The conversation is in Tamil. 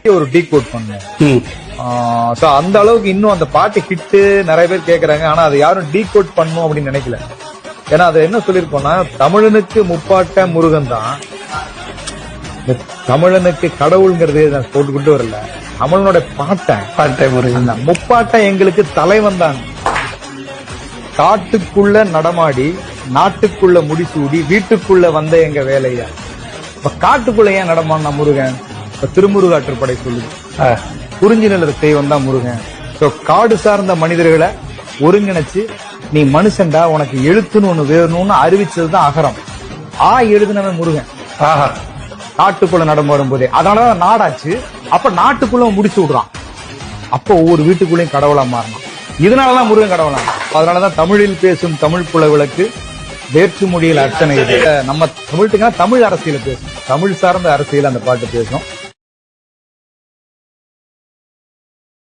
பாட்டுக்கே ஒரு டீ கோட் பண்ணும். சோ அந்த அளவுக்கு இன்னும் அந்த பாட்டு ஹிட்டு நிறைய பேர் கேக்குறாங்க. ஆனா அதை யாரும் டீ கோட் பண்ணும் அப்படின்னு நினைக்கல. ஏன்னா அது என்ன சொல்லிருக்கோம்னா, தமிழனுக்கு முப்பாட்ட முருகன் தான். தமிழனுக்கு கடவுள்ங்கிறது நான் போட்டுக்கிட்டு வரல. தமிழனோட பாட்டை முருகன் தான். முப்பாட்ட எங்களுக்கு தலைவன் தான். காட்டுக்குள்ள நடமாடி நாட்டுக்குள்ள முடிசூடி வீட்டுக்குள்ள வந்த எங்க வேலையா. இப்ப காட்டுக்குள்ள ஏன் நடமாடினா முருகன்? இப்ப திருமுருகாற்றுப்படை சொல்லுது, குறிஞ்சி நிலத்தை தெய்வம் தான் முருகன். சோ காடு சார்ந்த மனிதர்களை ஒருங்கிணைச்சு நீ மனுஷன்டா, உனக்கு எழுத்துன்னு ஒண்ணு வேணும்னு அறிவிச்சதுதான் அகரம். எழுதுனவன் முருகன். காட்டுக்குள்ள நடமாடும் போதே அதனாலதான் நாடாச்சு. அப்ப நாட்டுக்குள்ள முடிச்சு விடுறான். அப்ப ஒவ்வொரு வீட்டுக்குள்ளேயும் கடவுளா மாறினான். இதனாலதான் முருகன் கடவுளா. அதனாலதான் தமிழில் பேசும் தமிழ் குல விளக்கு, வேற்று மொழியில் அர்ச்சனை. நம்ம தமிழ்த்துக்கான தமிழ் அரசியல பேசும், தமிழ் சார்ந்த அரசியல் அந்த பாட்டு பேசும்.